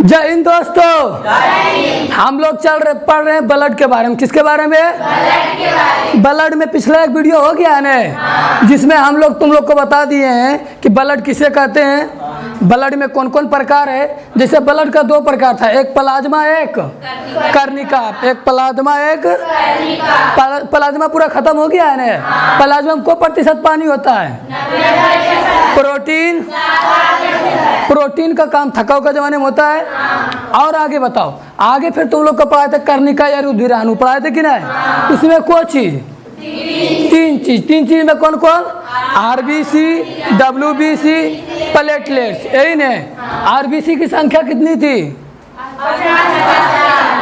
जय हिंद दोस्तों। हम लोग पढ़ रहे हैं ब्लड के बारे में। किसके बारे में? ब्लड में पिछला एक वीडियो हो गया है ना, जिसमें हम लोग तुम लोग को बता दिए हैं कि ब्लड किसे कहते हैं, ब्लड में कौन कौन प्रकार है। जैसे ब्लड का दो प्रकार था, एक प्लाज्मा एक कर्णिका। एक प्लाज्मा एक प्लाज्मा पूरा खत्म हो गया है ना। प्लाज्मा में को प्रतिशत पानी होता है? प्रोटीन का काम थकाव का जमाने में होता है। और आगे बताओ, आगे फिर तुम लोग को पढ़ाए थे कर्णिका या रुधिराणु पढ़ाए थे कि नहीं? उसमें कौन चीज? तीन चीज में कौन कौन? आरबीसी, डब्ल्यूबीसी, प्लेटलेट्स, यही ने। आरबीसी की संख्या कितनी थी?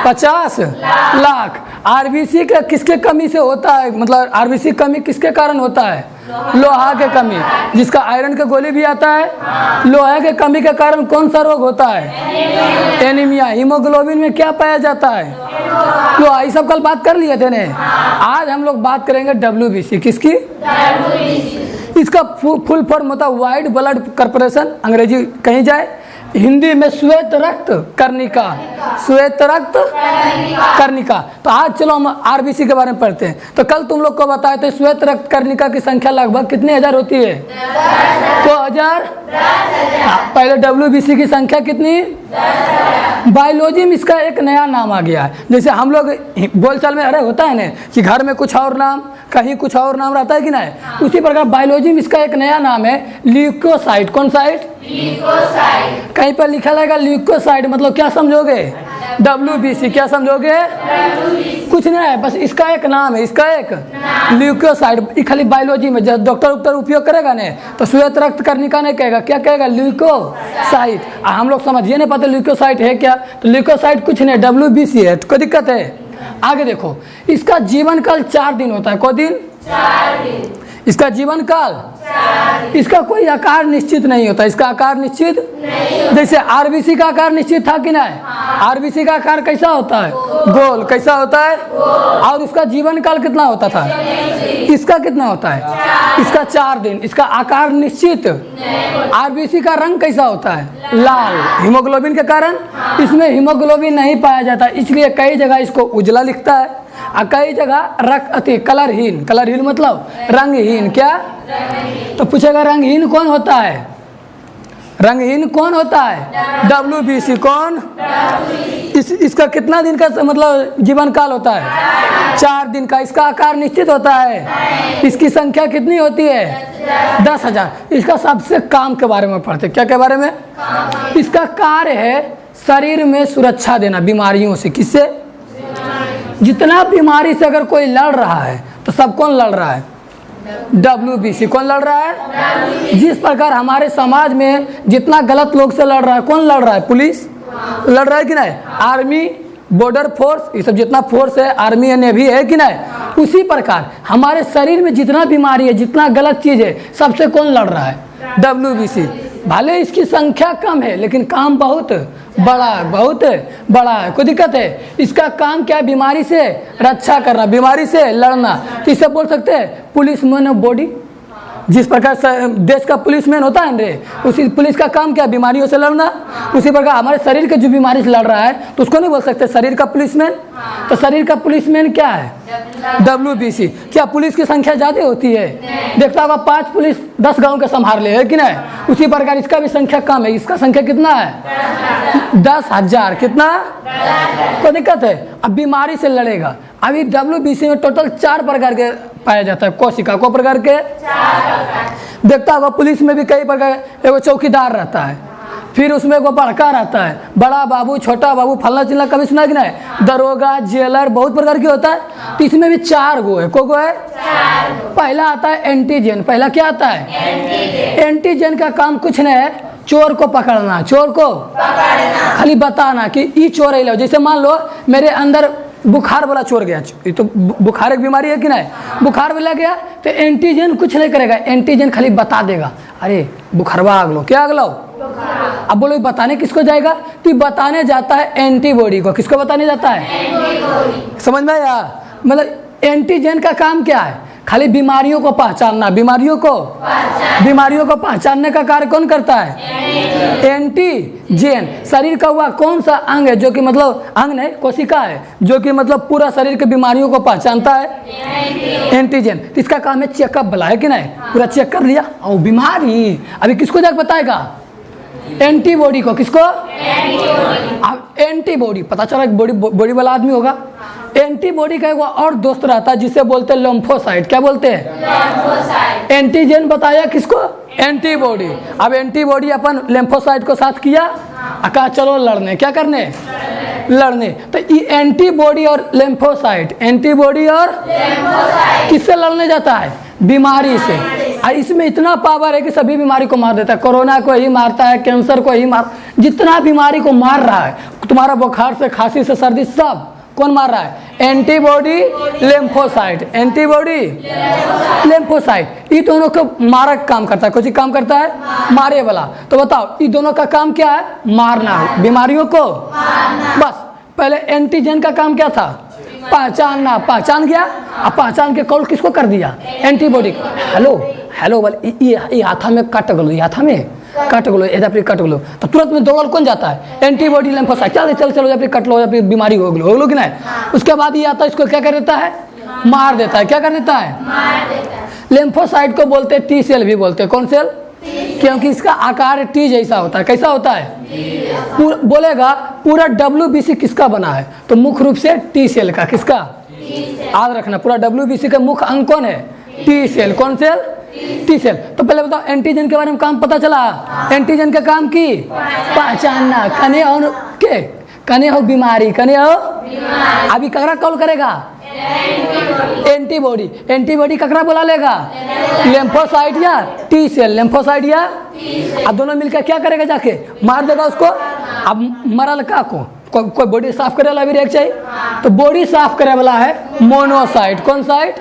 50 लाख। आरबीसी का किसके कमी से होता है, मतलब आरबीसी कमी किसके कारण होता है? लोहा के कमी, जिसका आयरन के गोली भी आता है। लोहा के कमी के कारण कौन सा रोग होता है? एनीमिया। हीमोग्लोबिन में क्या पाया जाता है? लोहा। ये सब कल बात कर लिए थे ने। आज हम लोग बात करेंगे डब्ल्यूबीसी। किसकी? इसका फुल फॉर्म होता है वाइट ब्लड कॉर्पोरेशन, अंग्रेजी कहीं जाए, हिंदी में श्वेत रक्त कर्णिका। श्वेत रक्त कर्णिका। तो आज चलो हम आरबीसी के बारे में पढ़ते हैं। तो कल तुम लोग को बताए थे श्वेत रक्त कर्णिका की संख्या लगभग कितने हजार होती है? 1000। पहले डब्ल्यूबीसी की संख्या कितनी? बायोलॉजी में इसका एक नया नाम आ गया है। जैसे हम लोग बोलचाल में अरे होता है ना कि घर में कुछ और नाम, कहीं कुछ और नाम रहता है कि नहीं, उसी प्रकार बायोलॉजी में इसका एक नया नाम है ल्यूकोसाइट। कौन साइट? ल्यूकोसाइट। कहीं पर लिखा रहेगा ल्यूकोसाइट, मतलब क्या समझोगे? डब्ल्यूबीसी। क्या समझोगे? कुछ नहीं है, बस इसका एक नाम है, इसका एक ल्यूकोसाइट। खाली बायोलॉजी में जब डॉक्टर उपयोग करेगा ना तो श्वेत रक्त कर्णिका नहीं कहेगा, क्या कहेगा? ल्यूकोसाइट। हम लोग समझिए नहीं पाते ल्यूकोसाइट है क्या। तो ल्यूकोसाइट कुछ नहीं, डब्ल्यूबीसी है। कोई दिक्कत है? आगे देखो, इसका जीवन काल 4 दिन होता है। को दिन? 4 दिन। इसका जीवन काल 4 दिन। इसका कोई आकार निश्चित नहीं होता। इसका आकार निश्चित नहीं। जैसे आरबीसी का आकार निश्चित था कि नहीं? आरबीसी का आकार कैसा होता है? गोल। कैसा होता है? और उसका जीवन काल कितना होता था? इसका कितना होता है? इसका 4 दिन। इसका आकार निश्चित। आरबीसी का रंग कैसा होता है? लाल। हीमोग्लोबिन के कारण इसमें हीमोग्लोबिन नहीं पाया जाता, इसलिए कई जगह इसको उजला लिखता है और कई जगह कलरहीन। कलरहीन मतलब रंगहीन। क्या? तो पूछेगा रंगहीन कौन होता है? रंगहीन कौन होता है? डब्ल्यूबीसी। कौन? इसका कितना दिन का मतलब जीवन काल होता है? 4 दिन का। इसका आकार निश्चित होता है। इसकी संख्या कितनी होती है? 10,000। इसका सबसे काम के बारे में पढ़ते। क्या के बारे में? इसका कार्य है शरीर में सुरक्षा देना बीमारियों से। किससे? जितना बीमारी से अगर कोई लड़ रहा है तो सब कौन लड़ रहा है? डब्ल्यूबीसी। कौन लड़ रहा है? जिस प्रकार हमारे समाज में जितना गलत लोग से लड़ रहा है, कौन लड़ रहा है? पुलिस लड़ रहा है कि नहीं? आर्मी, बॉर्डर फोर्स, ये सब जितना फोर्स है, आर्मी है, नेवी है कि नहीं, उसी प्रकार हमारे शरीर में जितना बीमारी है, जितना गलत चीज है, सबसे कौन लड़ रहा है? डब्ल्यूबीसी। भले इसकी संख्या कम है लेकिन काम बहुत बड़ा है। कोई दिक्कत है? इसका काम क्या है? बीमारी से रक्षा करना, बीमारी से लड़ना। तो इसे बोल सकते हैं पुलिसमैन ऑफ बॉडी। जिस प्रकार देश का पुलिसमैन होता है रे, उसी पुलिस का काम क्या है? बीमारियों से लड़ना। उसी प्रकार हमारे शरीर के जो बीमारी से लड़ रहा है तो उसको नहीं बोल सकते शरीर का पुलिसमैन। तो शरीर का पुलिसमैन क्या है? डब्ल्यूबीसी। क्या पुलिस की संख्या ज्यादा होती है? देखता होगा 5 पुलिस 10 गांव के संभाल ले, है कि नहीं? उसी प्रकार इसका भी संख्या कम है। इसका संख्या कितना है? 10,000। कितना? कोई दिक्कत है? अब बीमारी से लड़ेगा। अभी डब्ल्यूबीसी में टोटल 4 प्रकार के पाया जाता है। कोशिका को प्रकार के 4 देखता होगा पुलिस में भी कई प्रकार। एगो चौकीदार रहता है, फिर उसमें एगो बड़का रहता है, बड़ा बाबू, छोटा बाबू, फलना चिल्ला, कभी सुना कि नहीं? दरोगा, जेलर, बहुत प्रकार की होता है। तो इसमें भी 4 गो है। को है? 4 गो। पहला आता है एंटीजन। पहला क्या आता है? एंटीजन का काम कुछ नहीं है, चोर को पकड़ना। चोर को पकड़ना, खाली बताना कि ये चोर है। जैसे मान लो मेरे अंदर बुखार वाला चोर गया, ये तो बुखार एक बीमारी है कि नहीं? बुखार वाला गया तो एंटीजन कुछ नहीं करेगा, एंटीजन खाली बता देगा, अरे बुखारवा आगलो। क्या आगलो? अब बोलो बताने किसको जाएगा? तो बताने जाता है एंटीबॉडी को। किसको बताने जाता है? समझ में आया? मतलब एंटीजन का काम क्या है? खाली बीमारियों को पहचानना, बीमारियों को पहचानने का कार्य कौन करता है? एंटीजन। शरीर का हुआ कौन सा अंग है जो कि मतलब अंग नहीं, कोशिका है जो कि मतलब पूरा शरीर के बीमारियों को पहचानता है? एंटीजन। तो इसका काम है चेकअप भला, है कि नहीं? पूरा चेक कर लिया और बीमारी अभी किसको जाकर बताएगा? एंटीबॉडी को। किसको? अब एंटीबॉडी पता चला बॉडी वाला आदमी होगा। एंटीबॉडी का एक और दोस्त रहता है जिसे बोलते हैं लिम्फोसाइट। क्या बोलते हैं? एंटीजन बताया किसको? एंटीबॉडी। अब एंटीबॉडी अपन लिम्फोसाइट को साथ किया, कहा चलो लड़ने। क्या करने? लड़ने। तो ये एंटीबॉडी और लिम्फोसाइट, एंटीबॉडी और किससे लड़ने जाता है? बीमारी से। और इसमें इतना पावर है कि सभी बीमारी को मार देता है। कोरोना को ही मारता है, कैंसर को ही मार, जितना बीमारी को मार रहा है, तुम्हारा बुखार से, खांसी से, सर्दी, सब कौन मार रहा है? Antibody, lymphocyte. एंटीबॉडी, लिम्फोसाइट, ये दोनों को मारक काम करता है। कुछ काम करता है मारे वाला। तो बताओ ये दोनों का काम क्या है? मारना, बीमारियों को। बस पहले एंटीजन का काम क्या था? पहचानना। पहचान गया, अब पहचान के कॉल किसको कर दिया? एंटीबॉडी। हेलो बोले ये हाथा में कट गलो, ये हाथा में कट गलो, एदा फिर कट गलो, तो तुरंत में दौड़ कौन जाता है? Antibody, lymphocyte. चलो या फिर कट लो, या फिर बीमारी हो गलो कि नहीं। उसके बाद ये आता है, इसको क्या कर देता है? मार देता है। क्या कर देता है? लिम्फोसाइट को बोलते हैं टी सेल भी बोलते हैं। कौन सेल? क्योंकि इसका आकार टी जैसा होता है। कैसा होता है? बोलेगा पूरा WBC किसका बना है? तो मुख्य रूप से टी सेल का। किसका? याद रखना, पूरा WBC का मुख्य अंग कौन है? T cell. कौन सेल? T cell. तो पहले बताओ एंटीजन के बारे में काम पता चला। एंटीजन का काम की पहचानना, कने और के कने हो बीमारी, कने हो अभी ककरा कॉल करेगा? एंटीबॉडी। एंटीबॉडी ककरा बुला लेगा? लिम्फोसाइट या टी सेल। लिम्फोसाइट या अब दोनों मिलकर क्या करेगा? जाके मार देगा उसको। अब मरल का को कोई बॉडी साफ करे वाला भी एक चाहिए, तो बॉडी साफ करे वाला है मोनोसाइट। कौन साइट?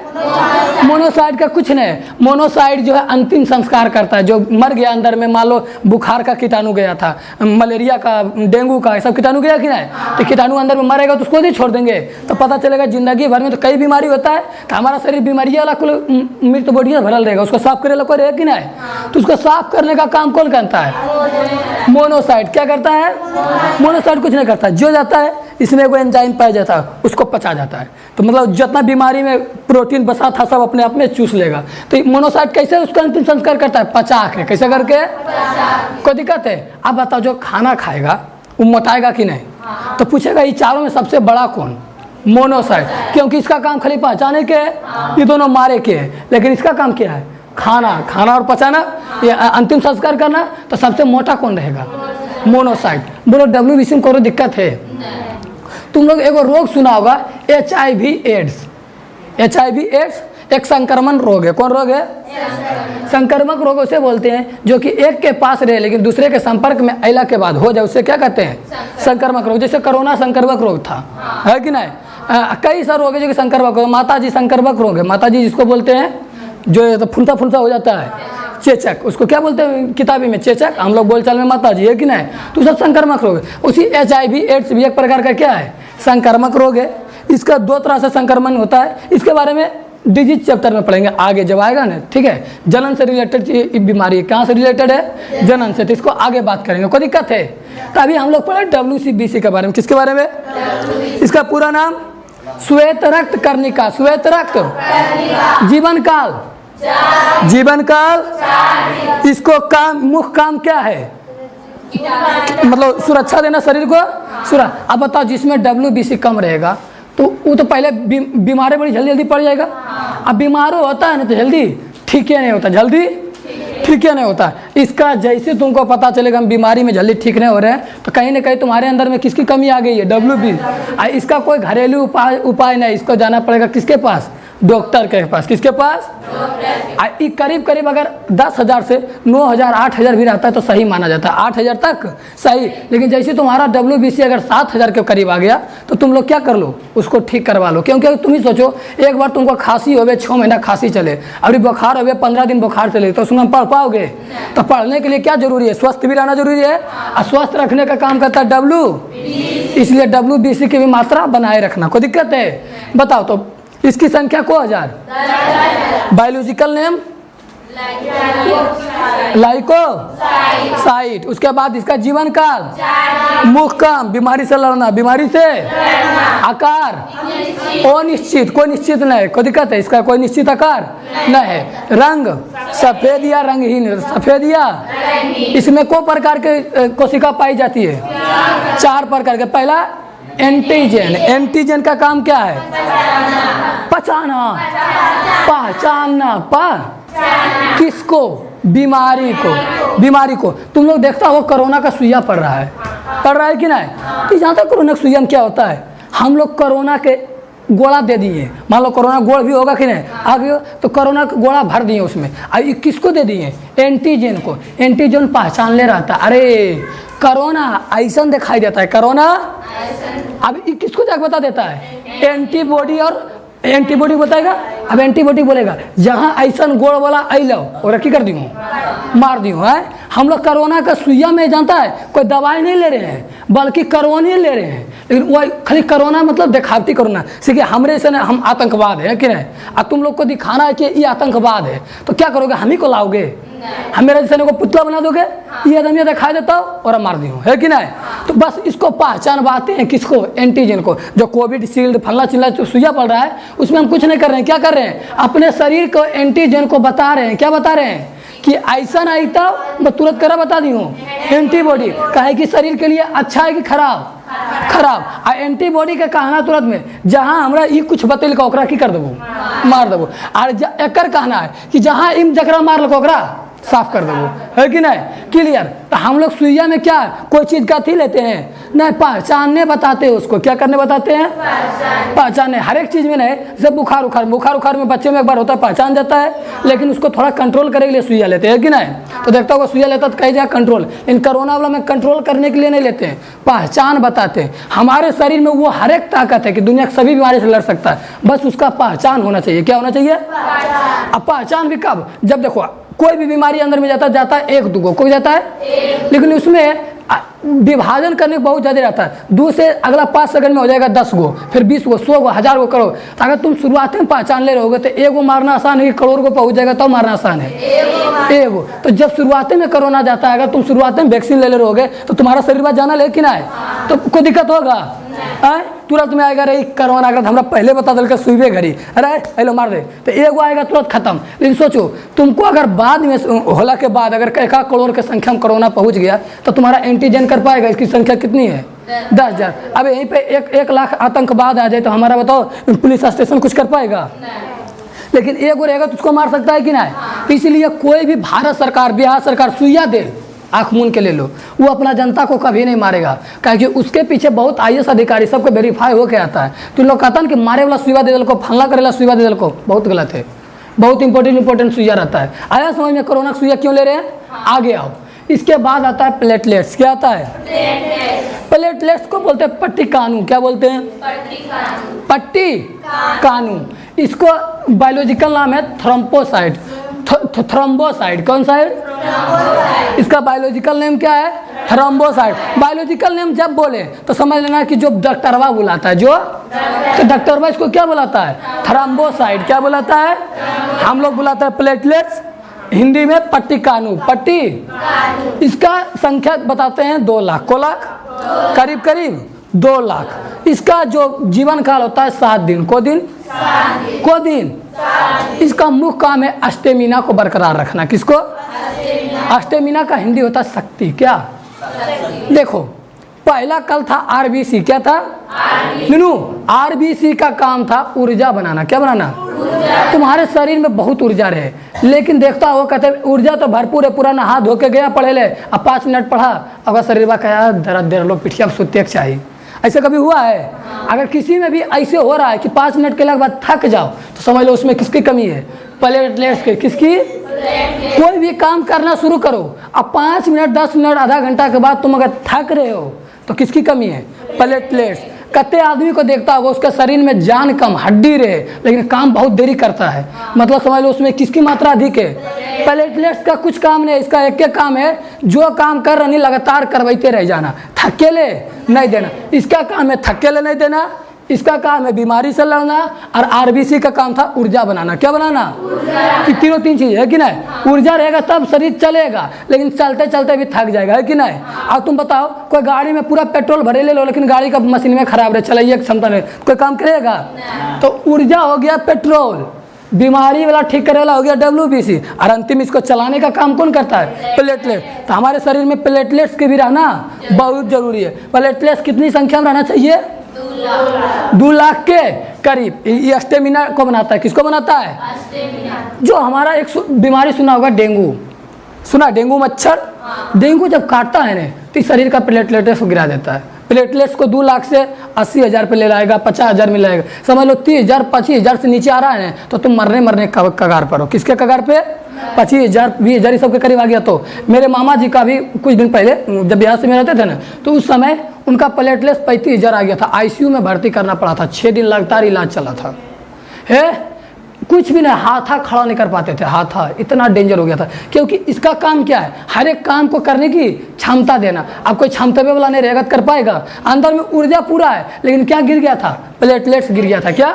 मोनोसाइट का कुछ नहीं, मोनोसाइट जो है अंतिम संस्कार करता है। जो मर गया अंदर में, मान लो बुखार का कीटाणु गया था, मलेरिया का, डेंगू का, सब कीटाणु गया कि नहीं, तो कीटाणु अंदर में मरेगा तो उसको नहीं छोड़ देंगे, तो पता चलेगा जिंदगी भर में तो कई बीमारी होता है, तो हमारा शरीर बीमारियाँ वाला कुल मृत बॉडियाँ भरल रहेगा, उसको साफ करे कोई रहे कि नहीं, तो उसको साफ करने का काम कौन करता है? मोनोसाइट। क्या करता है? मोनोसाइट कुछ नहीं करता, जो जाता है इसमें कोई एंजाइम पाया जाता है, उसको पचा जाता है, तो मतलब जितना बीमारी में प्रोटीन बसा था सब अपने आप में चूस लेगा। तो मोनोसाइट कैसे उसका अंतिम संस्कार करता है? पचा के। कैसे करके? कोई दिक्कत है? अब बताओ जो खाना खाएगा वो मोटाएगा कि नहीं, तो पूछेगा ये चारों में सबसे बड़ा कौन? मोनोसाइट। क्योंकि इसका काम खाली पहचाने के है, ये दोनों मारे के है, लेकिन इसका काम क्या है? खाना और पचाना, ये अंतिम संस्कार करना। तो सबसे मोटा कौन रहेगा? मोनोसाइट। बोलो WBC में कोई दिक्कत है? तुम लोग एगो रोग सुना होगा HIV एड्स। HIV एड्स एक संक्रमण रोग है। कौन रोग है? संक्रमक रोग उसे बोलते हैं जो कि एक के पास रहे लेकिन दूसरे के संपर्क में अला के बाद हो जाए, उसे क्या कहते हैं? संक्रमक रोग। जैसे कोरोना संक्रमक रोग था, है कि नहीं? कई सारे रोग है जो कि संक्रमक रोग। माता जी संक्रमक रोग है। माता जी जिसको बोलते हैं जो तो फुंसा हो जाता है, चेचक, उसको क्या बोलते हैं किताबी में? चेचक। हम लोग बोलचाल में माता जी, है कि नहीं? तो सब संक्रमक रोग है। उसी HIV एड्स भी एक प्रकार का क्या है? संक्रमक रोग है। इसका 2 तरह से संक्रमण होता है। इसके बारे में डिजीज चैप्टर में पढ़ेंगे आगे जब आएगा ना, ठीक है? जनन से रिलेटेड बीमारी, कहाँ से रिलेटेड है? जनन से। तो इसको आगे बात करेंगे, कोई दिक्कत है? तो अभी हम लोग पढ़े WBC के बारे में। किसके बारे में? इसका पूरा नाम श्वेत रक्त कर्णिका। श्वेत रक्त जीवन काल। इसको काम, मुख्य काम क्या है? मतलब सुरक्षा देना शरीर को। अब बताओ जिसमें WBC कम रहेगा तो वो तो पहले बीमारी बड़ी जल्दी पड़ जाएगा। अब बीमार होता है ना तो जल्दी ठीक ही नहीं होता, जल्दी ठीक ही नहीं होता। इसका जैसे तुमको पता चलेगा हम बीमारी में जल्दी ठीक नहीं हो रहे हैं, तो कहीं ना कहीं तुम्हारे अंदर में किसकी कमी आ गई है? WBC। इसका कोई घरेलू उपाय नहीं, इसको जाना पड़ेगा किसके पास? डॉक्टर के पास। किसके पास? करीब अगर 10,000 से 9,000 8,000 भी रहता है तो सही माना जाता है, 8,000 तक सही। लेकिन जैसे तुम्हारा WBC अगर 7,000 के करीब आ गया तो तुम लोग क्या कर लो? उसको ठीक करवा लो। क्योंकि तुम ही सोचो, एक बार तुमको खांसी हो गए, 6 महीना खांसी चले, अभी बुखार हो गए, 15 दिन बुखार चले, तो उसमें पढ़ पाओगे? तो पढ़ने के लिए क्या जरूरी है? स्वस्थ भी रहना जरूरी है, और स्वस्थ रखने का काम करता है WBC। इसलिए WBC की भी मात्रा बनाए रखना। कोई दिक्कत है? बताओ तो इसकी संख्या को 1000 बायोलॉजिकल नेम लाइकोसाइट। उसके बाद इसका जीवन काल, मुख्यम, बीमारी से लड़ना, बीमारी से आकार अनिश्चित, कोई निश्चित नहीं, कोई दिक्कत है, इसका कोई निश्चित आकार नहीं है। रंग सफेद या रंगहीन, सफेद या, इसमें को प्रकार के कोशिका पाई जाती है? 4 प्रकार के। पहला एंटीजन, एंटीजन का काम क्या है? पहचानना, किसको? बीमारी को, बीमारी को। तुम लोग देखता हो कोरोना का सुइया पड़ रहा है कि नहीं? तो जानता हो कोरोना का सुइया में क्या होता है? हम लोग कोरोना के गोला दे दिए, मान लो कोरोना गोल भी होगा कि नहीं आगे, तो कोरोना का गोला भर दिए उसमें। अब ये किसको दे दिए? एंटीजन को। एंटीजन पहचान ले रहा था, अरे कोरोना ऐसा दिखाई देता है, कोरोना। अब ये किसको जाकर बता देता है? एंटीबॉडी, और एंटीबॉडी बताएगा। अब एंटीबॉडी बोलेगा जहाँ ऐसा गोड़ वाला अलो और की कर दी हूँ, मार दी हूँ। हम लोग कोरोना का सुइया में जानता है कोई दवाई नहीं ले रहे हैं, बल्कि कोरोना ले रहे हैं। लेकिन वो खाली कोरोना मतलब दिखावटी कोरोना, सीखिए हमरे से ना, हम आतंकवाद है कि नहीं? अब तुम लोग को दिखाना है कि ये आतंकवाद है, तो क्या करोगे? हम ही को लाओगे, हम मेरे जैसे को पुतला बना दोगे, ये आदमी दिखाई देता हो और मार दी हूँ, है कि नहीं? तो बस इसको पहचान पाते हैं, किसको? एंटीजन को। जो कोविड शील्ड फल्ला चिल्ला जो सुइया पड़ रहा है उसमें हम कुछ नहीं कर रहे हैं, क्या कर रहे हैं? अपने शरीर को एंटीजन को बता रहे हैं। क्या बता रहे हैं? कि ऐसा नहीं था, मैं तुरंत करा बता दी हूँ एंटीबॉडी। कहे कि शरीर के लिए अच्छा है कि खराब? खराब। आ एंटीबॉडी के कहना तुरंत में जहाँ हमरा ई कुछ बतेल का ओकरा की कर देबो, मार देबो। और एकर कहना है कि जहाँ इम जकरा मार लो ओकरा साफ कर देबो, है कि नहीं? क्लियर? तो हम लोग सुइया में क्या कोई चीज़ का थी लेते हैं नहीं, पहचानने बताते हैं उसको। क्या करने बताते हैं? पहचानने। हर एक चीज़ में नहीं, जब बुखार उखार में बच्चे में एक बार होता है पहचान जाता है, लेकिन उसको थोड़ा कंट्रोल करने के लिए सुइया लेते हैं कि नहीं? तो देखता होगा सुइया लेता तो कहीं जाए कंट्रोल, इन कोरोना वाला में कंट्रोल करने के लिए नहीं लेते हैं, पहचान बताते हैं। हमारे शरीर में वो हर एक ताकत है कि दुनिया की सभी बीमारी से लड़ सकता है, बस उसका पहचान होना चाहिए। क्या होना चाहिए? अब पहचान भी कब? जब देखो कोई भी बीमारी अंदर में जाता है 1-2 कोई जाता है, लेकिन उसमें विभाजन करने बहुत ज़्यादा रहता है। 2 से अगला 5 सेकंड में हो जाएगा 10 गो, फिर 20 गो, 100 गो, 1000 गो करो। तो अगर तुम शुरुआत में पहचान ले रहोगे तो 1 गो मारना आसान है कि करोड़ को पहुंच जाएगा तो मारना आसान है? 1 गो। तो जब शुरुआत में कोरोना जाता है, अगर तुम शुरुआत में वैक्सीन ले रहोगे तो तुम्हारा शरीर में जाना लेकिन आए तो कोई दिक्कत होगा? तुरंत में आएगा रे कोरोना, अगर हमरा पहले बता दल के सुइबे घड़ी, अरे हेलो मार दे, तो 1 गो आएगा तुरंत खत्म। लेकिन सोचो तुमको अगर बाद में होला के बाद अगर 1 करोड़ की संख्या में कोरोना पहुंच गया तो तुम्हारा एंटीजन कर पाएगा? इसकी संख्या कितनी है? 10,000। अब यहीं पे 1 लाख आतंकवाद आ जाए तो हमारा बताओ पुलिस स्टेशन कुछ कर पाएगा? लेकिन 1 गो रहेगा तो उसको मार सकता है कि नहीं? इसलिए कोई भी भारत सरकार, बिहार सरकार सुइया दे, आँख मूंद के ले लो, वो अपना जनता को कभी नहीं मारेगा, क्योंकि उसके पीछे बहुत IAS अधिकारी सबको वेरीफाई होके आता है। तो लोग कहता है कि मारे वाला सुइया दे को, फल्ला करेला सुइया दे को, बहुत गलत है। बहुत इंपॉर्टेंट सुइया रहता है। आया समझ में कोरोना का सुइया क्यों ले रहे हैं? आगे आओ। इसके बाद आता है प्लेटलेट्स। क्या आता है? प्लेटलेट्स को बोलते हैं पट्टी कानू। क्या बोलते हैं? पट्टी कानू। इसको बायोलॉजिकल नाम है थ्रोम्बोसाइट। थ्रोम्बोसाइट कौन सा है? इसका बायोलॉजिकल नेम क्या है? थ्रोम्बोसाइट। बायोलॉजिकल नेम जब बोले तो समझ लेना कि जो डॉक्टरवा बुलाता है, जो तो डॉक्टरवा इसको क्या बुलाता है? थ्रोम्बोसाइट। क्या बुलाता है? हम लोग बुलाता है प्लेटलेट्स, हिंदी में पट्टी कानू। पट्टी इसका संख्या बताते हैं 2 लाख। को लाख? करीब 2 लाख। इसका जो जीवन काल होता है 7 दिन। को दिन? इसका मुख्य काम है अस्टेमिना को बरकरार रखना। किसको? अस्टेमिना का हिंदी होता है शक्ति। क्या? देखो पहला कल था RBC। क्या था? RBC का काम था ऊर्जा बनाना। क्या बनाना? तुम्हारे शरीर में बहुत ऊर्जा रहे, लेकिन देखता हो कहते ऊर्जा तो भरपूर है, पूरा नहा धो के गया पढ़े ले, अब 5 मिनट पढ़ा, अगर शरीर में कहा दर्द देर लो पिठिया सुते चाहिए। ऐसा कभी हुआ है? अगर किसी में भी ऐसे हो रहा है कि 5 मिनट के बाद थक जाओ तो समझ लो उसमें किसकी कमी है? प्लेटलेट्स की। किसकी? कोई भी काम करना शुरू करो, अब 5 मिनट 10 मिनट आधा घंटा के बाद तुम अगर थक रहे हो तो किसकी कमी है? प्लेटलेट्स। कते आदमी को देखता होगा उसका शरीर में जान कम, हड्डी रहे, लेकिन काम बहुत देरी करता है, मतलब समझ लो उसमें किसकी मात्रा अधिक है? प्लेटलेट्स का कुछ काम नहीं, इसका एक काम है जो काम कर रही लगातार करवाते रह जाना, थकेले नहीं देना। इसका काम है थकेले नहीं देना, इसका काम है बीमारी से लड़ना, और आरबीसी का काम था ऊर्जा बनाना। क्या बनाना? कि तीनों तीन चीज़ है कि नहीं। ऊर्जा रहेगा तब शरीर चलेगा, लेकिन चलते चलते भी थक जाएगा, है कि नहीं। अब तुम बताओ, कोई गाड़ी में पूरा पेट्रोल भरे ले लो, लेकिन गाड़ी का मशीन में खराब रहे, चलाइए क्षमता नहीं, कोई काम करेगा? तो ऊर्जा हो गया पेट्रोल, बीमारी वाला ठीक करे वाला हो गया WBC, और अंतिम इसको चलाने का काम कौन करता है? प्लेटलेट। तो हमारे शरीर में प्लेटलेट्स के भी रहना बहुत जरूरी है। प्लेटलेट्स कितनी संख्या में रहना चाहिए? 2 लाख के करीब। ये स्टेमिना को बनाता है। किसको बनाता है? जो हमारा एक बीमारी सुना होगा, डेंगू। सुना? डेंगू मच्छर, डेंगू जब काटता है ना तो शरीर का प्लेटलेट्स गिरा देता है। प्लेटलेट्स को 2 लाख से 80,000 पे ले लाएगा, 50,000 में लाएगा। समझ लो 30,000 25,000 से नीचे आ रहा है ना तो तुम मरने कगार पर हो। किसके कगार पे? 25,000 20,000 इस सब के करीब आ गया। तो मेरे मामा जी का भी कुछ दिन पहले जब बिहार से में रहते थे ना, तो उस समय उनका प्लेटलेट्स 35,000 आ गया था। ICU में भर्ती करना पड़ा था, 6 दिन लगातार इलाज चला था। है कुछ भी नहीं, हाथा खड़ा नहीं कर पाते थे, हाथा इतना डेंजर हो गया था। क्योंकि इसका काम क्या है? हर एक काम को करने की क्षमता देना। अब कोई क्षमता वाला नहीं रहेगा तो कर पाएगा? अंदर में ऊर्जा पूरा है, लेकिन क्या गिर गया था? प्लेटलेट्स गिर गया था। क्या?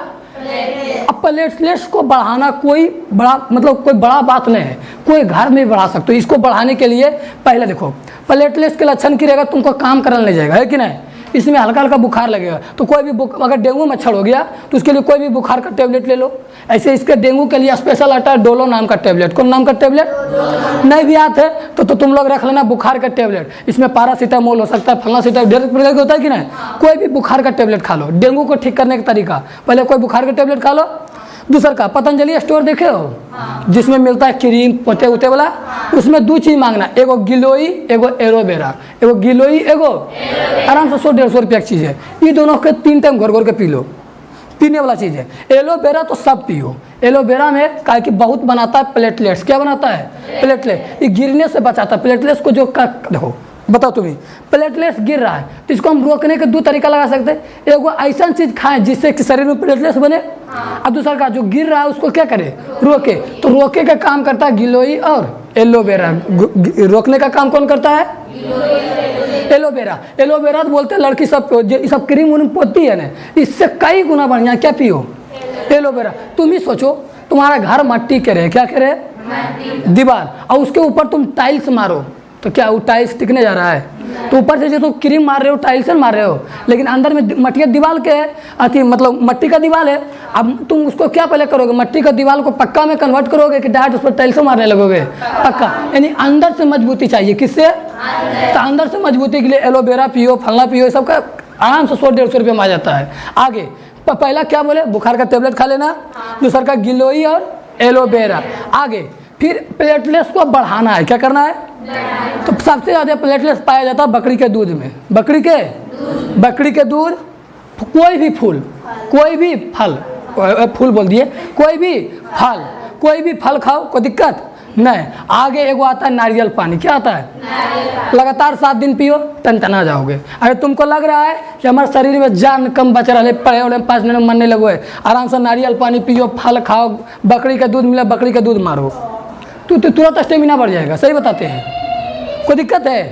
अब प्लेटलेट्स को बढ़ाना कोई बड़ा मतलब कोई बड़ा बात नहीं है, कोई घर में बढ़ा सकते हो। इसको बढ़ाने के लिए पहले देखो, प्लेटलेट्स के लक्षण की रहेगा, तुमको काम करने नहीं जाएगा, है कि नहीं। इसमें हल्का हल्का बुखार लगेगा, तो कोई भी अगर डेंगू मच्छर हो गया तो उसके लिए कोई भी बुखार का टेबलेट ले लो। ऐसे इसके डेंगू के लिए स्पेशल आता है डोलो नाम का टेबलेट। कौन नाम का टेबलेट? नहीं भी आते तो तुम लोग रख लेना बुखार का टेबलेट। इसमें पैरासीटामोल हो सकता है, फलना सीटा, ढेर प्रकार का होता है कि नहीं। कोई भी बुखार का टेबलेट खा लो। डेंगू को ठीक करने का तरीका, पहले कोई बुखार का टेबलेट खा लो। दूसरा का पतंजलि स्टोर देखे हो, जिसमें मिलता है क्रीम पोते उते वाला, उसमें 2 चीज मांगना, एगो गिलोई एगो एलोवेरा। एगो गिलोई एगो आराम से 100-150 रुपया की चीज़ है। ये दोनों के 3 टाइम घोर के पी लो, पीने वाला चीज़ है। एलोवेरा तो सब पियो। एलोवेरा में क्या कि बहुत बनाता है प्लेटलेट्स। क्या बनाता है? प्लेटलेट। ये गिरने से बचाता है प्लेटलेट्स को। जो देखो बताओ तुम्हें, प्लेटलेट्स गिर रहा है तो इसको हम रोकने के 2 तरीका लगा सकते हैं। एगो ऐसा चीज खाएं जिससे कि शरीर में प्लेटलेट्स बने, और दूसरा का जो गिर रहा है उसको क्या करे? रोके। तो रोके का काम करता है गिलोई और एलोवेरा। रोकने का काम कौन करता है? एलोवेरा। एलोवेरा तो बोलते हैं लड़की सब जो सब क्रीम उन पोती है ना, इससे कई गुना बढ़िया क्या पियो? एलोवेरा। तुम ही सोचो, तुम्हारा घर मट्टी के रहे, क्या करे? दीवार, और उसके ऊपर तुम टाइल्स मारो तो क्या वो टाइल्स टिकने जा रहा है? तो ऊपर से जो तुम क्रीम मार रहे हो, टाइल्स मार रहे हो, लेकिन अंदर में मट्टी का दीवार के अति मतलब मट्टी का दीवार है। अब तुम उसको क्या पहले करोगे? मट्टी का दीवार को पक्का में कन्वर्ट करोगे कि डायरेक्ट उस पर टाइल्स मारने लगोगे? पक्का। यानी अंदर से मजबूती चाहिए। किससे? तो अंदर से मजबूती के लिए एलोवेरा पियो, फलना पियो, सबका आराम से 100-150 रुपये में आ जाता है। आगे पहला क्या बोले? बुखार का टेबलेट खा लेना। दूसरा का गिलोई और एलोवेरा। आगे फिर प्लेटलेट्स को बढ़ाना है। क्या करना है? तो सबसे ज़्यादा प्लेटलेट्स पाया जाता है बकरी के दूध में। बकरी के दूध, कोई भी फूल, कोई भी फल, फूल बोल दिए, कोई भी फल खाओ, कोई दिक्कत नहीं। आगे एगो आता है नारियल पानी। क्या आता है? लगातार 7 दिन पियो, टनटना जाओगे। अगर तुमको लग रहा है कि हमारे शरीर में जान कम बच रहा है, पड़े 5 मिनट में मरने लगो, आराम से नारियल पानी पियो, फल खाओ, बकरी का दूध मिला, बकरी का दूध मारो, तो तुरंत स्टेमिना बढ़ जाएगा। सही बताते हैं, कोई दिक्कत है?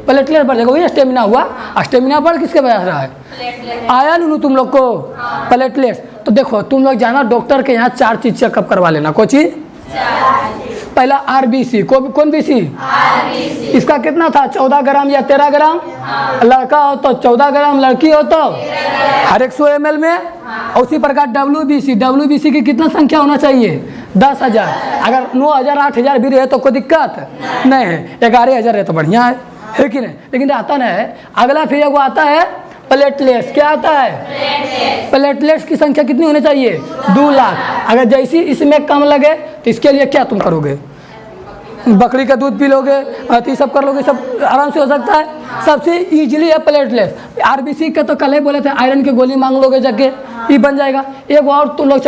प्लेटलेट बढ़ जाएगा, वही स्टेमिना हुआ। स्टेमिना बढ़ किसके वजह रहा है? आया नहीं तुम लोग को प्लेटलेट्स। तो देखो तुम लोग जाना डॉक्टर के यहाँ 4 चीज चेकअप करवा लेना। कोई चीज? पहला RBC। कौन BC? इसका कितना था? 14 ग्राम या 13 ग्राम। लड़का हो तो 14 ग्राम, लड़की हो तो हर 100 ml में। उसी प्रकार WBC की कितना संख्या होना चाहिए? 10,000। अगर 9,000 8,000 भी रहे तो कोई दिक्कत नहीं है, 11,000 रहे तो बढ़िया है कि नहीं। लेकिन आता नहीं है। अगला फिर वो आता है प्लेटलेट्स। क्या आता है? प्लेटलेट्स की संख्या कितनी होनी चाहिए? 2 लाख। अगर जैसी इसमें कम लगे तो इसके लिए क्या तुम करोगे? बकरी का दूध पी लोगे, अति सब कर लोगे, सब आराम से हो सकता है। सबसे इजीली है प्लेटलेट्स। RBC के तो कल ही बोले थे आयरन की गोली मांग लोगे जाके, ये बन जाएगा। एक और तुम लोग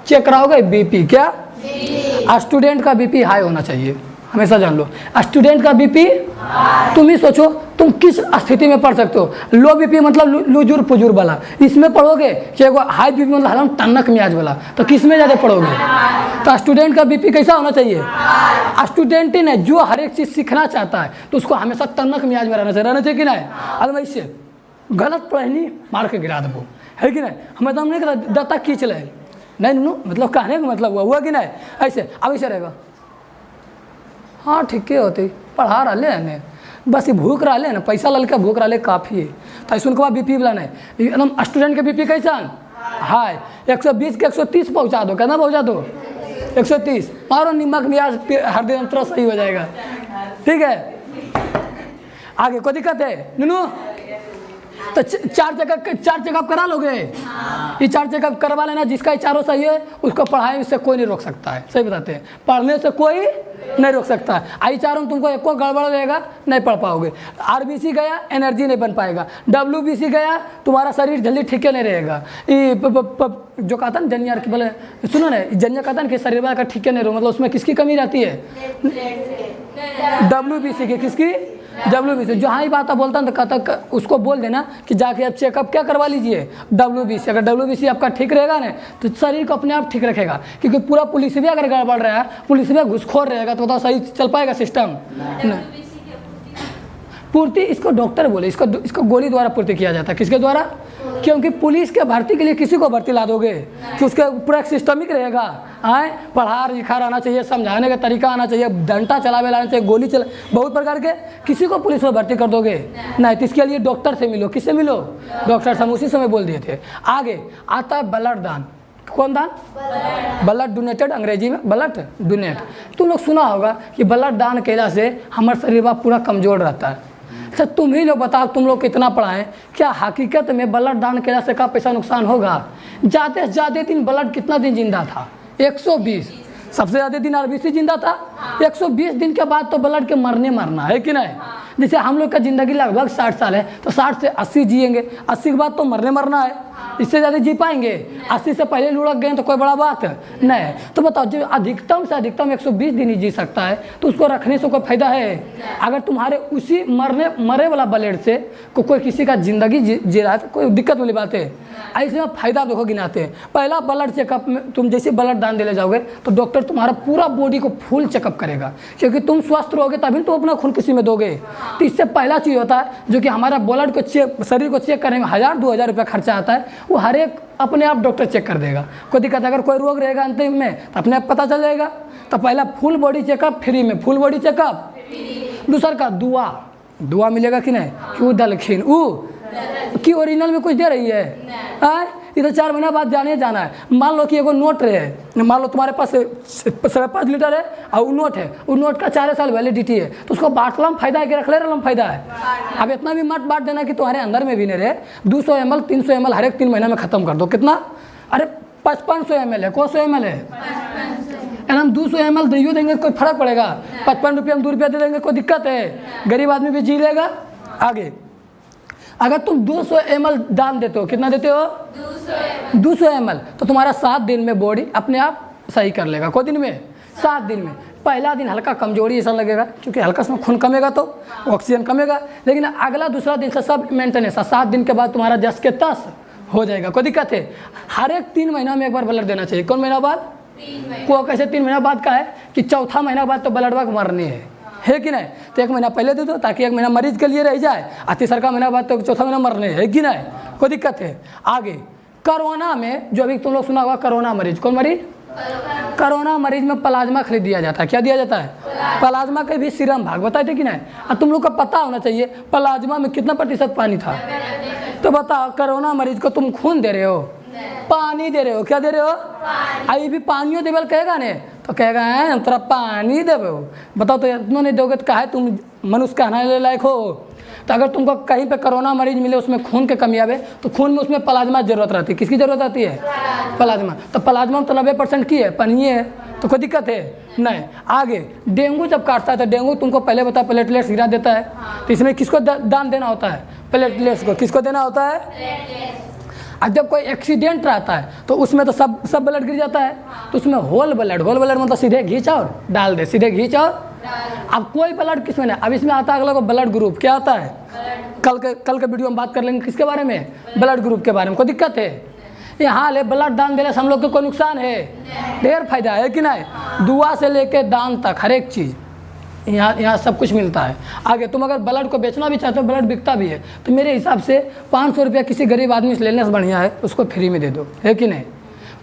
चेक कराओगे BP। क्या? स्टूडेंट का BP हाई होना चाहिए, हमेशा जान लो। स्टूडेंट का BP, तुम ही सोचो तुम किस स्थिति में पढ़ सकते हो। लो BP मतलब लुजुर पुजुर वाला, इसमें पढ़ोगे कि हाई BP मतलब हरम टनक मियाज वाला, तो किस में ज़्यादा पढ़ोगे? तो स्टूडेंट का BP कैसा होना चाहिए? स्टूडेंट ही नहीं, जो हर एक चीज़ सीखना चाहता है तो उसको हमेशा टनक मियाज में रहना चाहिए कि नहीं। अगर वैसे गलत पढ़नी मार के गिरा दो, है कि नहीं? हमें तो हम नहीं कहता दत्ता खींच ले, नहीं नु मतलब कहने का मतलब हुआ कि नहीं? ऐसे अब ऐसे रहेगा, हाँ ठीक है होती पढ़ा रहा है बस, ये भूख रहा है ना, पैसा ललके भूख रहा है काफ़ी है। तो ऐसा उनके बाद बीपी वाला नहीं, एकदम स्टूडेंट के बीपी कैसा हाय 120 के 130 पहुँचा दो, कहना पहुँचा दो 130, मारो नमक मियाज हर दिन तुरंत सही हो जाएगा। ठीक है, आगे कोई दिक्कत है नूनू? तो 4 चेकअप करा लोगे? ये 4 चेकअप करवा लेना, जिसका ये चारों सही है उसको पढ़ाई से कोई नहीं रोक सकता है। सही बताते हैं, पढ़ने से कोई नहीं रोक सकता है। आई चारों में तुमको एको गड़बड़ रहेगा, नहीं पढ़ पाओगे। आरबीसी गया एनर्जी नहीं बन पाएगा, डब्ल्यूबीसी गया तुम्हारा शरीर जल्दी ठीक नहीं रहेगा। जो कहता ना जनिया की बोले, सुनो ना जनिया कहता ना कि शरीर का ठीक नहीं रहो, मतलब उसमें किसकी कमी रहती है? डब्ल्यूबीसी की। किसकी? डब्ल्यूबीसी। जो हाँ ही बात बोलता ना तो कहता उसको बोल देना कि जाके आप चेकअप क्या करवा लीजिए, डब्ल्यूबीसी। अगर डब्ल्यूबीसी आपका ठीक रहेगा ना तो शरीर को अपने आप ठीक रखेगा, क्योंकि पूरा पुलिस भी अगर गड़बड़ रहा है, पुलिस में घुसखोर रहेगा तो बताओ सही चल पाएगा सिस्टम? नहीं। पूर्ति इसको डॉक्टर बोले, इसको गोली द्वारा पूर्ति किया जाता है। किसके द्वारा? क्योंकि पुलिस के भर्ती के लिए किसी को भर्ती ला दोगे कि उसके पूरा सिस्टमिक रहेगा, आए पढ़ा लिखा रहना चाहिए, समझाने का तरीका आना चाहिए, डंडा चलावे लाना चाहिए, गोली चला, बहुत प्रकार के, किसी को पुलिस में भर्ती कर दोगे? नहीं। तो इसके लिए डॉक्टर से मिलो। किससे मिलो? डॉक्टर से। हम उसी समय बोल दिए थे। आगे आता है ब्लड दान। कौन दान? ब्लड डोनेटेड, अंग्रेजी में ब्लड डोनेट। तुम लोग सुना होगा कि ब्लड दान केला से हमारा शरीर पूरा कमजोर रहता है। अच्छा तुम ही लोग बताओ, तुम लोग कितना पढ़ाएं, क्या हकीकत में ब्लड दान केला से का पैसा नुकसान होगा? ज़्यादा से ज़्यादा दिन ब्लड कितना दिन जिंदा था? 120। सबसे ज़्यादा दिन आरबीसी जिंदा था। 120 दिन के बाद तो ब्लड के मरना है कि नहीं? जैसे हम लोग का ज़िंदगी लगभग 60 साल है, तो 60 से 80 जिएंगे, 80 के बाद तो मरना है। इससे ज़्यादा जी पाएंगे? 80 से पहले लुढ़क गए तो कोई बड़ा बात नहीं। तो बताओ जो अधिकतम से अधिकतम 120 दिन ही जी सकता है तो उसको रखने से कोई फायदा है? अगर तुम्हारे उसी मरे वाला ब्लड से कोई किसी का ज़िंदगी जी रहा है तो कोई दिक्कत वाली बात है? ऐसे में फ़ायदा देखो गिनाते हैं। पहला ब्लड चेकअप में तुम जैसे ब्लड दान देने जाओगे तो डॉक्टर तुम्हारा पूरा बॉडी को फुल चेकअप करेगा, क्योंकि तुम स्वस्थ रहोगे तभी तो अपना खून किसी में दोगे। तो इससे पहला चीज़ होता है जो कि हमारा ब्लड को शरीर को चेक करने में 1000-2000 रुपया खर्चा आता है, वो हर एक अपने आप डॉक्टर चेक कर देगा। कोई दिक्कत अगर कोई रोग रहेगा अंतिम में तो अपने आप पता चल जाएगा। तो पहला फुल बॉडी चेकअप फ्री में, फुल बॉडी चेकअप। दूसरा का दुआ मिलेगा कि नहीं? क्यों दलखीन कि ओरिजिनल में कुछ दे रही है? ये तो 4 महीना बाद जाना है। मान लो कि एगो नोट रहे, मान लो तुम्हारे पास 5 लीटर है और वो नोट है, वो नोट का 4 साल वैलिडिटी है, तो उसको बांटला में फायदा है कि रखले रहना में फायदा है? अब इतना भी मत बांट देना कि तुम्हारे अंदर में भी नहीं रहे। 200 ml 300 ml हर एक 3 महीना में खत्म कर दो। कितना? अरे 5500 ml है, कौन 100 ml है? हम 200 ml दे देंगे कोई फर्क पड़ेगा? 55 रुपये हम 2 रुपया दे देंगे, कोई दिक्कत है? गरीब आदमी भी जी लेगा। आगे अगर तुम 200 ml दान देते हो, कितना देते हो? 200 ml, तो तुम्हारा 7 दिन में बॉडी अपने आप सही कर लेगा। कोई दिन में? 7 दिन में। पहला दिन हल्का कमजोरी ऐसा लगेगा क्योंकि हल्का सा खून कमेगा तो ऑक्सीजन कमेगा, लेकिन अगला दूसरा दिन से सब मेंटेनेंस। 7 दिन के बाद तुम्हारा जस के तस हो जाएगा। कोई दिक्कत है? हर एक 3 महीना में एक बार ब्लड देना चाहिए। कौन महीना बाद? 3 महीना। को कैसे 3 महीना बाद का है कि चौथा महीना बाद तो ब्लड वर्क मरने है कि नहीं? तो 1 महीना पहले दे दो ताकि 1 महीना मरीज के लिए रह जाए, और तीसरा का महीना बाद तो चौथा महीना मरने है कि नहीं? कोई दिक्कत है? आगे कोरोना में जो अभी तुम लोग सुना होगा, कोरोना मरीज। कौन मरीज? कोरोना मरीज में प्लाज्मा खरीद दिया जाता है। क्या दिया जाता है? प्लाज्मा के भी सीरम भाग बताए थे कि नहीं? और तुम लोग को पता होना चाहिए प्लाज्मा में कितना प्रतिशत पानी था। तो बताओ कोरोना मरीज को तुम खून दे रहे हो, पानी दे रहे हो? क्या दे रहे हो? अभी भी पानियों देवल कहेगा ने तो कहेगा है तोरा पानी देवे हो। बताओ तो इतना नहीं दोगे तो कहे तुम मनुष्य कहने लायक हो? तो अगर तुमको कहीं पे कोरोना मरीज मिले उसमें खून के कमी आवे तो खून में उसमें प्लाज्मा जरूरत रहती है। किसकी जरूरत आती है? प्लाज्मा। तो प्लाज्मा में तो 90% की है, पानी है, तो कोई दिक्कत है नहीं। आगे डेंगू जब काटता है तो डेंगू तुमको पहले बता प्लेटलेट्स गिरा देता है, तो इसमें किसको दान देना होता है? प्लेटलेट्स को। किसको देना होता है? और जब कोई एक्सीडेंट रहता है तो उसमें तो सब ब्लड गिर जाता है, तो उसमें होल ब्लड मतलब सीधे घींच और डाल दे, सीधे घींच और। अब कोई ब्लड किसमें नहीं। अब इसमें आता है अगला को ब्लड ग्रुप। क्या आता है? कल के वीडियो में बात कर लेंगे किसके बारे में? ब्लड ग्रुप के बारे में। कोई दिक्कत है? यहाँ ले ब्लड दान देने से हम लोग को कोई नुकसान है? ढेर फायदा है कि नहीं? दुआ से लेके दान तक हर एक चीज़ यहाँ सब कुछ मिलता है। आगे तुम अगर ब्लड को बेचना भी चाहते हो, ब्लड बिकता भी है, तो मेरे हिसाब से 500 रुपया किसी गरीब आदमी से लेने से बढ़िया है उसको फ्री में दे दो, है कि नहीं।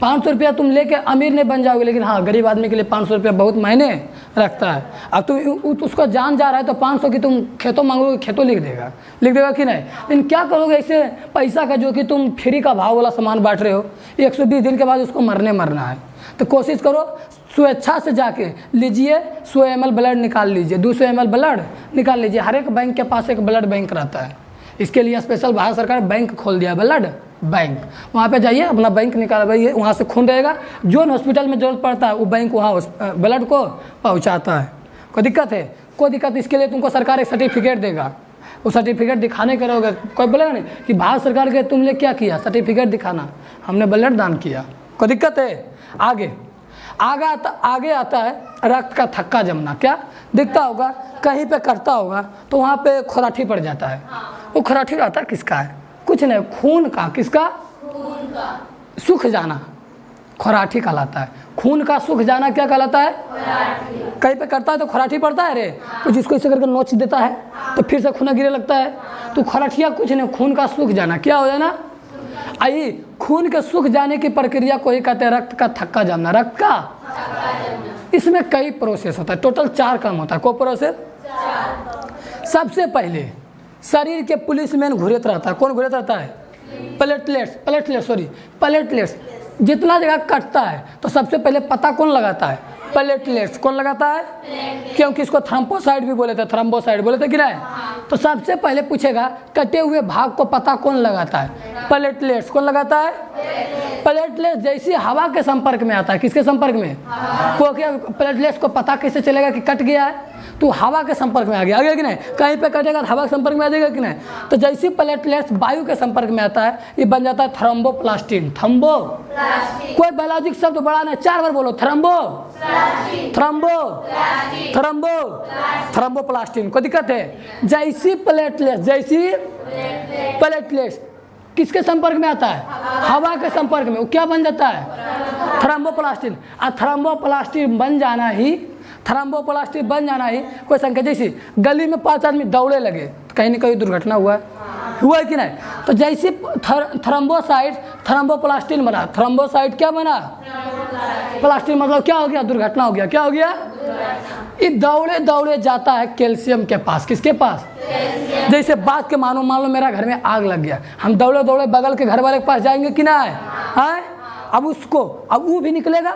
500 रुपया तुम लेके अमीर नहीं बन जाओगे, लेकिन हाँ गरीब आदमी के लिए 500 रुपया बहुत मायने रखता है। अब तुम उसको जान जा रहा है तो 500 की तुम खेतों मांगोगे, खेतों लिख देगा कि नहीं। लेकिन क्या करोगे ऐसे पैसा का जो कि तुम फ्री का भाव वाला सामान बांट रहे हो, 120 दिन के बाद उसको मरना है। तो कोशिश करो स्वेच्छा से जाके लीजिए, 100 ml ब्लड निकाल लीजिए, 200 ml ब्लड निकाल लीजिए। हर एक बैंक के पास एक ब्लड बैंक रहता है, इसके लिए स्पेशल भारत सरकार बैंक खोल दिया, ब्लड बैंक। वहाँ पे जाइए, अपना बैंक निकालवाइए, वहाँ से खून रहेगा, जो हॉस्पिटल में जरूरत पड़ता है वो बैंक वहाँ ब्लड को पहुँचाता है। कोई दिक्कत है? कोई दिक्कत। इसके लिए तुमको सरकार एक सर्टिफिकेट देगा, वो सर्टिफिकेट दिखाने के रहोगे। कोई बोलेगा नहीं कि भारत सरकार के तुमने क्या किया, सर्टिफिकेट दिखाना, हमने ब्लड दान किया। कोई दिक्कत है? आगे आता है रक्त का थक्का जमना। क्या दिखता होगा, कहीं पे करता होगा तो वहाँ पे खराठी पड़ जाता है। वो खराठी आता है किसका है? कुछ नहीं, खून का। किसका? खून का। सूख जाना खराठी कहलाता है। खून का सूख जाना क्या कहलाता है? कहीं पे करता है तो खराठी पड़ता है रे, तो जिसको इसे करके नोच देता है तो फिर से खून गिरे लगता है। तो खराठिया कुछ नहीं, खून का सूख जाना। क्या हो जाना? आई खून के सूख जाने की प्रक्रिया को ही कहते हैं रक्त का थक्का जमना। रक्त का इसमें कई प्रोसेस होता है, टोटल 4 काम होता है। को प्रोसेस? सबसे पहले शरीर के पुलिसमैन घुरत रहता है। कौन घुरत रहता है? प्लेटलेट्स। जितना जगह कटता है तो सबसे पहले पता कौन लगाता है? प्लेटलेट्स। कौन लगाता है? क्योंकि इसको थ्रम्बोसाइट भी बोले थे, थ्रम्बोसाइट बोले थे कि नहीं। तो सबसे पहले पूछेगा कटे हुए भाग को पता कौन लगाता है? प्लेटलेट्स। कौन लगाता है? प्लेटलेट्स जैसे हवा के संपर्क में आता है। किसके संपर्क में? प्लेटलेट्स को पता कैसे चलेगा कि कट गया है? तो हवा के संपर्क में आ गया कि नहीं। कहीं पे कटेगा तो हवा के संपर्क में आ जाएगा कि नहीं। तो जैसे प्लेटलेट्स वायु के संपर्क में आता है, ये बन जाता है थ्रोम्बोप्लास्टिन। कोई बायोलॉजिक शब्द बड़ा नहीं, 4 बार बोलो। थ्रोम्बोप्लास्टिन। कोई दिक्कत है? जैसी प्लेटलेट्स किसके संपर्क में आता है? हवा के संपर्क में, वो क्या बन जाता है? थ्रोम्बोप्लास्टिन। और थ्रोम्बोप्लास्टिन बन जाना ही कोई संख्या, जैसे गली में 5 आदमी दौड़े लगे तो कहीं ना कहीं दुर्घटना हुआ है कि नहीं। तो जैसे थ्रोम्बोप्लास्टिन बना, थ्रोम्बोसाइट क्या बना? प्लास्टिन। मतलब क्या हो गया? दुर्घटना हो गया। क्या हो गया? ये दौड़े जाता है कैल्शियम के पास। किसके पास? जैसे बात के मान लो मेरा घर में आग लग गया, हम दौड़े बगल के घर वाले के पास जाएंगे कि ना है? अब वो भी निकलेगा।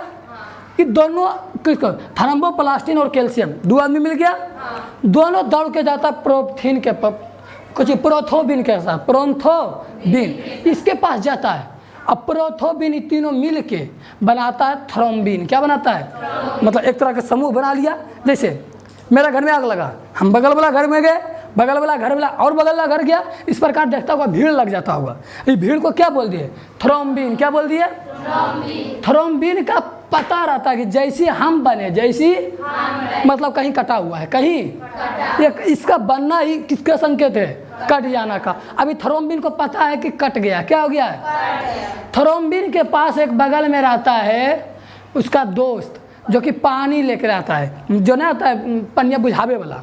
ये दोनों किसको? थ्रोम्बोप्लास्टिन और कैल्शियम, 2 आदमी मिल गया, दोनों दौड़ के जाता प्रोथीन के कुछ प्रोथोबिन के साथ, प्रोथोबिन इसके पास जाता है। अब प्रोथोबिन ये तीनों मिल के बनाता है थ्रोम्बिन। क्या बनाता है? मतलब एक तरह का समूह बना लिया। जैसे मेरा घर में आग लगा, हम बगल वाला घर में गए, बगल वाला घर वाला और बगल वाला घर गया, इस प्रकार देखता हुआ भीड़ लग जाता होगा। ये भीड़ को क्या बोल दिए? थ्रोम्बिन। क्या बोल दिए? थ्रोम्बिन का पता रहता है कि जैसी हम बने, मतलब कहीं कटा हुआ है, कहीं इसका बनना ही किसका संकेत है? कट जाना का। अभी थ्रोम्बिन को पता है कि कट गया। क्या हो गया है? थ्रोम्बिन के पास एक बगल में रहता है उसका दोस्त, जो कि पानी लेकर आता है, जो ना आता है पनिया बुझावे वाला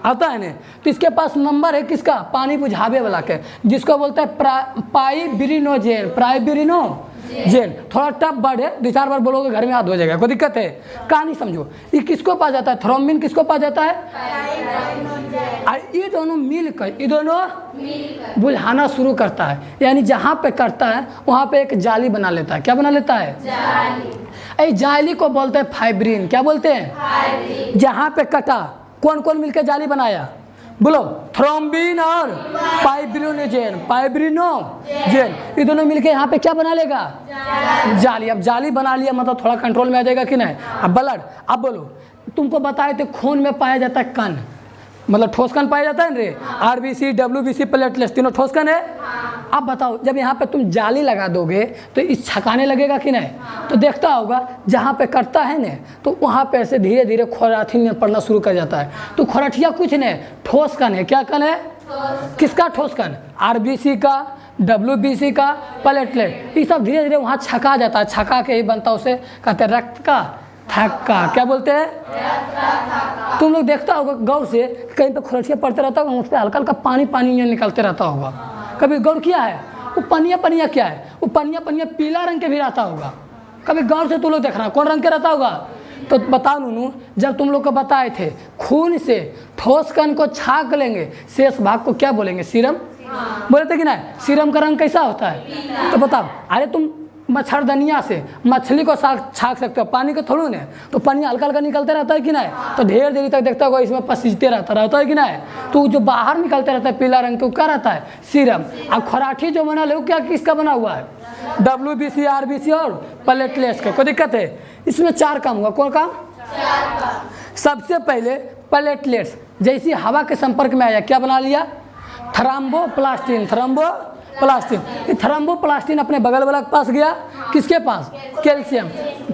आता है ना। तो इसके पास नंबर है किसका? पानी बुझावे वाला के, जिसको बोलते हैं प्राइबिरिनोजेन। थोड़ा टफ वर्ड है, 2-4 बार बोलोगे घर में याद हो जाएगा। कोई दिक्कत है? कहानी समझो। ये किसको पास जाता है? थ्रोम्बिन किसको पास जाता है? और ये दोनों मिलकर बुझाना शुरू करता है। यानी जहाँ पे करता है वहाँ पे एक जाली बना लेता है। क्या बना लेता है? जाली। जाली को बोलते हैं फाइब्रिन। क्या बोलते हैं? जहाँ पे कटा कौन कौन मिलकर जाली बनाया? बोलो। थ्रोम्बिन और फाइब्रिनोजेन। ये दोनों मिलके यहाँ पे क्या बना लेगा? जाली। अब जाली बना लिया मतलब थोड़ा कंट्रोल में आ जाएगा कि नहीं। अब ब्लड, अब बोलो, तुमको बताए थे खून में पाया जाता है कण, मतलब ठोस कण पाया जाता है ना रे। RBC, WBC, प्लेटलेट्स तीनों ठोस कण है। अब बताओ, जब यहाँ पे तुम जाली लगा दोगे तो इस छकाने लगेगा कि नहीं? तो देखता होगा जहाँ पे कटता है ना, तो वहाँ पे ऐसे धीरे धीरे खोराठी में पड़ना शुरू कर जाता है। तो खोराठिया कुछ नहीं, ठोस कण है। क्या कण है? किसका ठोस कण? RBC का, WBC का, प्लेटलेट। ये सब धीरे धीरे वहाँ छका जाता है। छका के ही बनता है, उसे कहते हैं रक्त का थक्का। क्या बोलते हैं? तुम लोग देखता होगा गौर से, कहीं पे खुरचिया पड़ते रहता होगा, उस पर हल्का हल्का पानी पानी निकलते रहता होगा। कभी गौर किया है? वो पनिया पनिया क्या है? वो पनिया पनिया पीला रंग के भी रहता होगा। कभी गौर से तुम लोग देखना कौन रंग के रहता होगा। तो बताओ नूनू, जब तुम लोग को बताए थे खून से ठोस कण को छाक लेंगे, शेष भाग को क्या बोलेंगे? सीरम। बोले थे कि नहीं? सीरम का रंग कैसा होता है? तो बताओ, अरे तुम मच्छरदनिया से मछली को छाक सकते हो, पानी को थोड़ू ने, तो पानी हल्का हल्का निकलते रहता है कि नहीं? तो ढेर देरी तक देखता होगा इसमें पसीजते रहता है कि नहीं? तो जो बाहर निकलते रहता है पीला रंग, तो क्या रहता है? सीरम। अब खराठी जो बना ले वो क्या किसका बना हुआ है? WBC, RBC और प्लेटलेट्स का। कोई दिक्कत है? इसमें 4 काम हुआ। कौन काम? सबसे पहले प्लेटलेट्स जैसी हवा के संपर्क में आया, क्या बना लिया? थ्रोम्बोप्लास्टिन। थ्रोम्बोप्लास्टिन, ये थ्रोम्बोप्लास्टिन अपने बगल वाला के पास गया। किसके पास? कैल्शियम।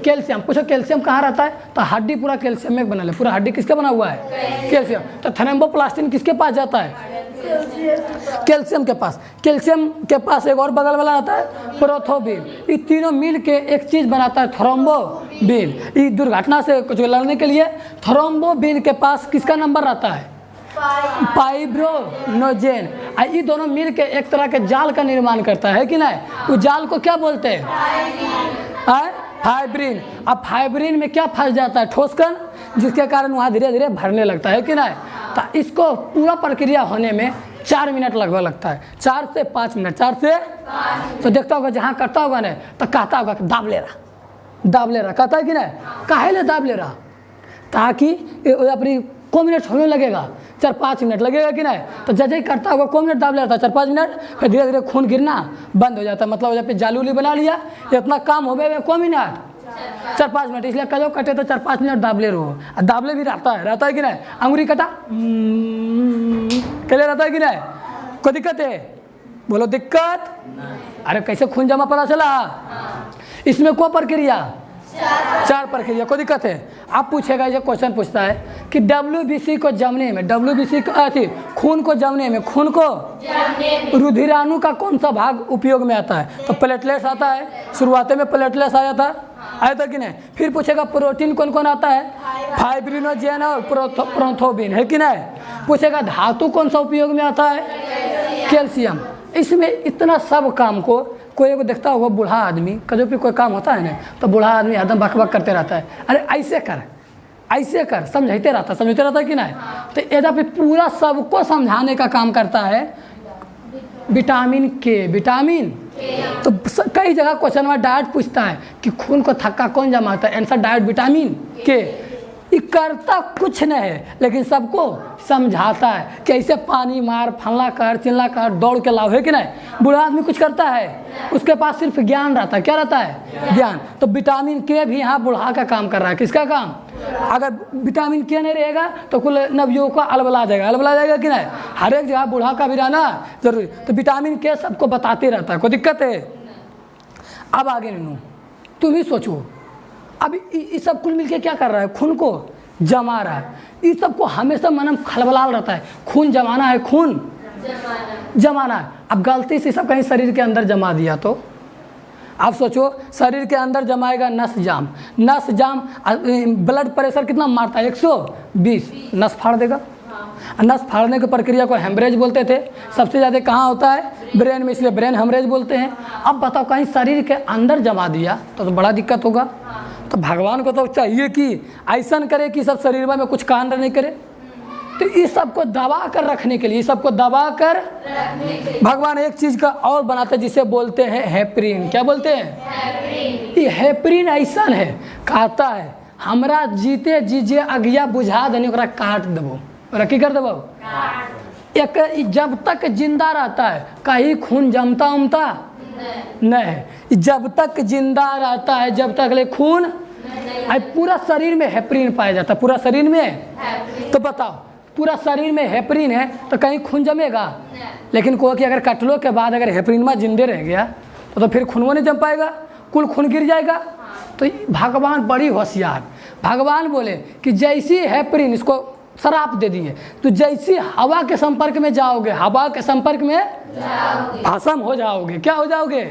कैल्शियम, पूछो कैल्शियम कहाँ रहता है? तो हड्डी पूरा कैल्शियम में बना है। पूरा हड्डी किसका बना हुआ है? कैल्शियम। तो थ्रोम्बोप्लास्टिन किसके पास जाता है? कैल्शियम के पास। कैल्शियम के पास एक और बगल वाला आता है प्रोथोबिन। ये तीनों मिल के एक चीज बनाता है थ्रोम्बोबिन। ये दुर्घटना से कुछ लड़ने के लिए थ्रोम्बोबिन के पास किसका नंबर रहता है? फाइब्रोनोजेन। ये दोनों मिल के एक तरह के जाल का निर्माण करता है कि नहीं? उस जाल को क्या बोलते हैं? फाइब्रिन। अब फाइब्रिन में क्या फंस जाता है? ठोस कण, जिसके कारण वहाँ धीरे धीरे भरने लगता है कि नहीं? तो इसको पूरा प्रक्रिया होने में 4 मिनट लगभग लगता है। 4 से 5 मिनट। 4 से 5। तो देखता होगा जहाँ करता होगा ना, तो कहता होगा कि दाब ले रहा कहता है कि नहीं? काहे ले दाब ले रहा? ताकि अपनी को मिनट होने लगेगा, 4-5 मिनट लगेगा कि नहीं? तो जैसे ही करता होगा को मिनट दाब ले रहा था, 4-5 मिनट, फिर धीरे धीरे खून गिरना बंद हो जाता है। मतलब जब जालूली बना लिया, इतना काम हो गया को मिनट 4-5 मिनट। इसलिए कदों कटे तो 4-5 मिनट दाबले रहो। दाबले भी रहता है कि नहीं? अंगुरी कटा के लिए रहता है कि नहीं? कोई दिक्कत है? बोलो दिक्कत। अरे कैसे खून जमा पता चला? इसमें को प्रक्रिया? 4 प्रक्रिया। कोई दिक्कत है? आप पूछेगा, ये क्वेश्चन पूछता है कि WBC को जमने में, WBC खून को जमने में, खून को रुधिराणु का कौन सा भाग उपयोग में आता है? तो प्लेटलेट्स आता है। शुरुआत में प्लेटलेट्स आया था कि नहीं? फिर पूछेगा प्रोटीन कौन कौन आता है? फाइब्रिनोजेन और प्रोथोबिन, है कि नहीं? पूछेगा धातु कौन सा उपयोग में आता है? कैल्शियम। इसमें इतना सब काम को कोई को देखता होगा बूढ़ा आदमी का, जो भी कोई काम होता है ना, तो बूढ़ा आदमी एकदम बक करते रहता है। अरे ऐसे कर समझाते रहता है कि नहीं? तो एदा पे पूरा सबको समझाने का काम करता है विटामिन के। विटामिन तो कई जगह क्वेश्चन में डायट पूछता है कि खून को थक्का कौन जमाता है? आंसर डायट विटामिन के। ये करता कुछ नहीं है, लेकिन सबको समझाता है कि ऐसे पानी मार, फलना कर, चिल्ला कर, दौड़ के लाओ, है कि नहीं? बूढ़ा आदमी कुछ करता है? उसके पास सिर्फ ज्ञान रहता है। क्या रहता है? ज्ञान। तो विटामिन के भी यहाँ बूढ़ा का काम कर रहा है। किसका काम? अगर विटामिन के नहीं रहेगा तो कुल नवयुवक को अलबला जाएगा कि नहीं? हर एक जगह बूढ़ा का भी रहना जरूरी। तो विटामिन के सबको बताते रहता है। कोई दिक्कत है? अब आगे नूनू तुम ही सोचो, अब ये सब कुल मिलके क्या कर रहा है? खून को जमा रहा है। इस सबको हमेशा मन खलबलाल रहता है, खून जमाना है, खून जमाना है। अब गलती से सब कहीं शरीर के अंदर जमा दिया तो आप सोचो, शरीर के अंदर जमाएगा नस जाम। ब्लड प्रेशर कितना मारता है? 120। नस फाड़ देगा। नस फाड़ने की प्रक्रिया को हेमरेज बोलते थे। सबसे ज़्यादा कहाँ होता है? ब्रेन में, इसलिए ब्रेन हेमरेज बोलते हैं। अब बताओ कहीं शरीर के अंदर जमा दिया तो बड़ा दिक्कत होगा। तो भगवान को तो चाहिए कि ऐसा करे कि सब शरीर में कुछ कांड नहीं करे। तो इस सबको दबा कर रखने के लिए, भगवान एक चीज का और बनाते हैं जिसे बोलते हैं हेपरिन। क्या बोलते हैं? ये हेपरिन ऐसा है, कहता है हमरा जीते जीजे अगिया बुझा देने ओकरा काट देबो, ओकरा की कर देबो? एक जब तक जिंदा रहता है कहीं खून जमता उमता नहीं। जब तक जिंदा रहता है, जब तक ले खून पूरा शरीर में हेपरिन पाया जाता है। पूरा शरीर में। तो बताओ पूरा शरीर में हेपरिन है तो कहीं खून जमेगा? लेकिन को कि अगर कटलो के बाद अगर हेपरिन में जिंदे रह गया तो फिर खून वो नहीं जम पाएगा, कुल खून गिर जाएगा। तो भगवान बड़ी होशियार, भगवान बोले कि जैसी हेपरिन, इसको शराप दे दिए, तो जैसी हवा के संपर्क में जाओगे, हवा के संपर्क में भस्म हो जाओगे। क्या हो जाओगे?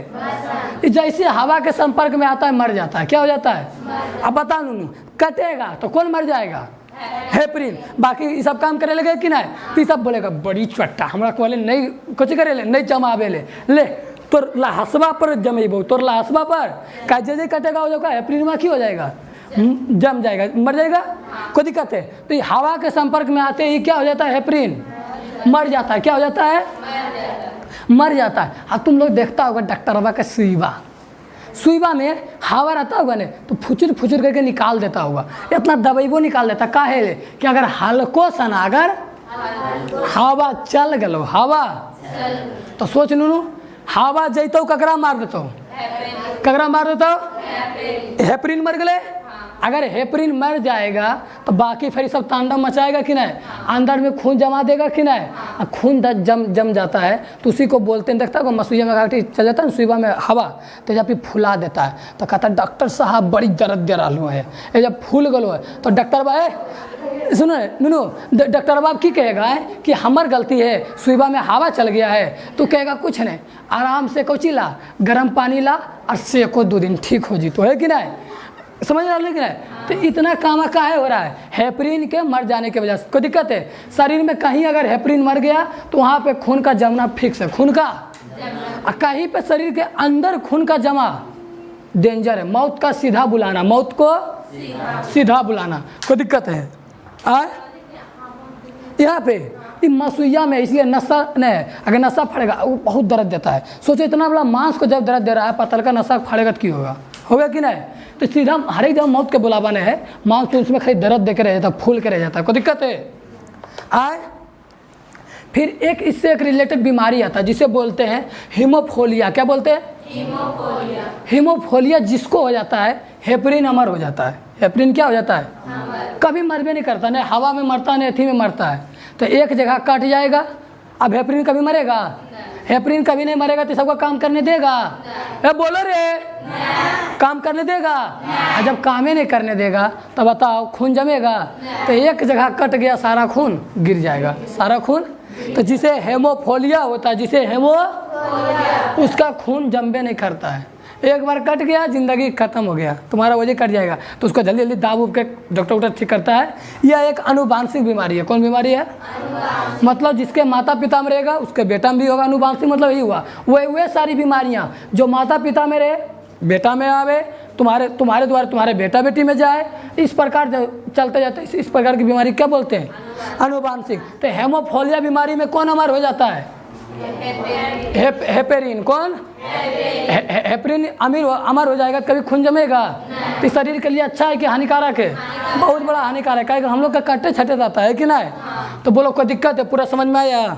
जैसे हवा के संपर्क में आता है मर जाता है। क्या हो जाता है? अब बता नूनू, कटेगा तो कौन मर जाएगा? हेपरिन। बाकी ये सब काम करे लगे कि नहीं, तो सब बोलेगा बड़ी चट्टा हमरा को नहीं कुछ करे ले, नहीं जमावे ले तोर लहसबा पर जमेबो, तोर लहसबा पर का जे कटेगा हो जाएगा हेपरिन में की हो जाएगा, जम जाएगा, मर जाएगा, कोई दिक्कत है। तो ये हवा के संपर्क में आते ही क्या हो जाता है? हेपरिन मर जाता है। क्या हो जाता है? मर जाता है। अब तुम लोग देखता होगा डॉक्टरवा का सुईबा में हवा रहता होगा ने तो फुचुर फुचुर करके निकाल देता होगा, इतना दबाइबो निकाल देता। काहे ले कि अगर हल्को सन अगर हवा चल गलो, हवा तो सोच लू हवा जैतो ककरा मार देतो, ककरा मार देतो? हेपरिन मर गए। अगर हेपरिन मर जाएगा तो बाकी फिर सब तांडव मचाएगा कि नहीं, अंदर में खून जमा देगा कि नहीं, खून जम जाता है तो उसी को बोलते हैं, देखता है मसुइया में गाठी चल जाता है ना सुईबा में हवा, तो जब फुला देता है तो कहता है डॉक्टर साहब बड़ी दर्द दे रहा है, ये जब फूल गलो है तो डॉक्टर भाई सुनो नुनू, डॉक्टर बाब की कहेगा है कि हमार गलती है, सुईबा में हवा चल गया है, तो कहेगा कुछ नहीं, आराम से कोची ला, गर्म पानी ला और सेको 2 दिन ठीक हो जी, तो है कि नहीं, समझ रहा है कि नहीं। तो इतना काम काहे हो रहा है? हेपरिन के मर जाने की वजह से। कोई दिक्कत है? शरीर में कहीं अगर हेपरिन मर गया तो वहाँ पे खून का जमना फिक्स है, खून का, और कहीं पे शरीर के अंदर खून का जमा डेंजर है, मौत का सीधा बुलाना, मौत को सीधा बुलाना। कोई दिक्कत है? यहाँ पे मसुइया में इसलिए नशा नहीं, अगर नशा फड़ेगा वो बहुत दर्द देता है। सोचो इतना बड़ा मांस को जब दर्द दे रहा है, पतल का नशा फड़ेगा तो क्यों होगा कि नहीं? तो सीधा हर एक जगह मौत के बुलावा ने है, मांस तो उसमें खाली दर्द दे के रह जाता है, फूल के रह जाता है। कोई दिक्कत है? फिर एक इससे एक रिलेटेड बीमारी आता है जिसे बोलते हैं हीमोफोलिया। क्या बोलते हैं? हीमोफोलिया जिसको हो जाता है हेपरिन अमर हो जाता है। हेपरिन क्या हो जाता है? कभी मरबे नहीं करता, नहीं हवा में मरता नहीं अथी में मरता है, तो एक जगह कट जाएगा। अब हेपरिन कभी मरेगा? हेपरिन कभी नहीं मरेगा। तो सबका काम करने देगा? बोलो रे, काम करने देगा? जब काम ही नहीं करने देगा तो बताओ खून जमेगा? तो एक जगह कट गया सारा खून गिर जाएगा, सारा खून। तो जिसे हेमोफोलिया होता है, जिसे उसका खून जमबे नहीं करता है, एक बार कट गया जिंदगी खत्म हो गया, तुम्हारा वजह कट जाएगा, तो उसको जल्दी जल्दी दाब उब के डॉक्टर ठीक करता है। यह एक अनुवांशिक बीमारी है। कौन बीमारी है? मतलब जिसके माता पिता में रहेगा उसके बेटा में भी होगा। अनुवांशिक मतलब यही हुआ वे सारी बीमारियां जो माता पिता में रहे बेटा में आवे, तुम्हारे द्वारा तुम्हारे बेटा बेटी में जाए, इस प्रकार चलते जाते इस प्रकार की बीमारी क्या बोलते हैं? अनुवांशिक। तो हेमोफोलिया बीमारी में कौन अमर हो जाता है? हेपरिन। कौन? हेपरिन अमर हो जाएगा। कभी खून जमेगा? तो शरीर के लिए अच्छा है कि हानिकारक है? बहुत बड़ा हानिकारक है। हम लोग का कट्टे छटे जाता है कि नहीं? तो बोलो कोई दिक्कत है? पूरा समझ में आया?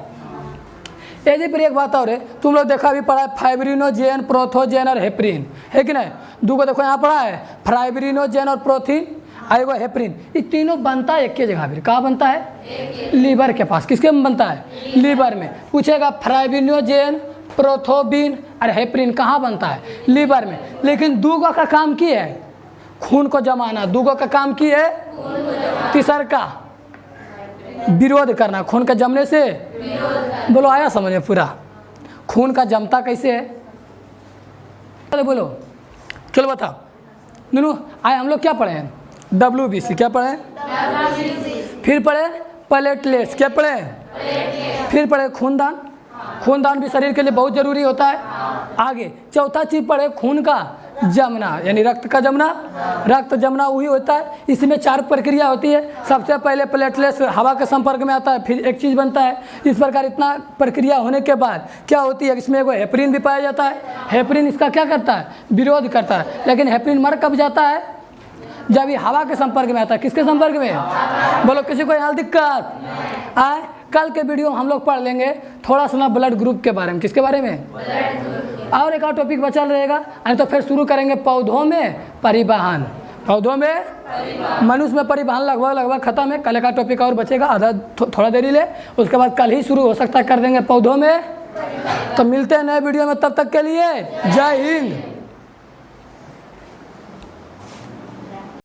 ऐसे पर एक बात और है, तुम लोग देखा भी पढ़ा है फाइब्रिनोजेन, प्रोथोजेन और हेपरिन, है कि नहीं? 2 को देखो यहाँ पढ़ा है, फाइब्रिनोजेन और प्रोथीन, आएगा हेपरिन। ये तीनों बनता है एक के जगह। फिर कहाँ बनता है? लीवर के पास। किसके में बनता है? लीवर में। पूछेगा फाइब्रिनोजेन, प्रोथोबिन और हेपरिन कहाँ बनता है? लीवर में। लेकिन 2 का काम की है? खून को जमाना। 2 का काम की है? तीसर का विरोध करना, खून का जमने से। बोलो आया समझ में पूरा? खून का जमता कैसे है? चलो बोलो, चलो बताओ। नूनू आए हम लोग क्या पढ़े हैं? WBC। क्या पढ़े? फिर पढ़े प्लेटलेट्स। क्या पढ़े? फिर पढ़े खूनदान। खूनदान भी शरीर के लिए बहुत जरूरी होता है। आगे चौथा चीज पढ़े खून का जमना, यानी रक्त का जमना। रक्त जमना वही होता है, इसमें 4 प्रक्रिया होती है। सबसे पहले प्लेटलेट्स हवा के संपर्क में आता है, फिर एक चीज़ बनता है। इस प्रकार इतना प्रक्रिया होने के बाद क्या होती है? इसमें एगो हेपरिन भी पाया जाता है। हेपरिन इसका क्या करता है? विरोध करता है। लेकिन हेपरिन मर कब जाता है? जब ये हवा के संपर्क में आता है। किसके संपर्क में? बोलो किसी को यहाँ दिक्कत आए? कल के वीडियो हम लोग पढ़ लेंगे थोड़ा सा ना ब्लड ग्रुप के बारे में। किसके बारे में? और एक और टॉपिक बचा रहेगा, नहीं तो फिर शुरू करेंगे पौधों में परिवहन। पौधों में मनुष्य में परिवहन लगभग खत्म है। कल का टॉपिक और बचेगा, आधा थोड़ा देरी ले, उसके बाद कल ही शुरू हो सकता है कर देंगे पौधों में। तो मिलते हैं नए वीडियो में, तब तक के लिए जय हिंद।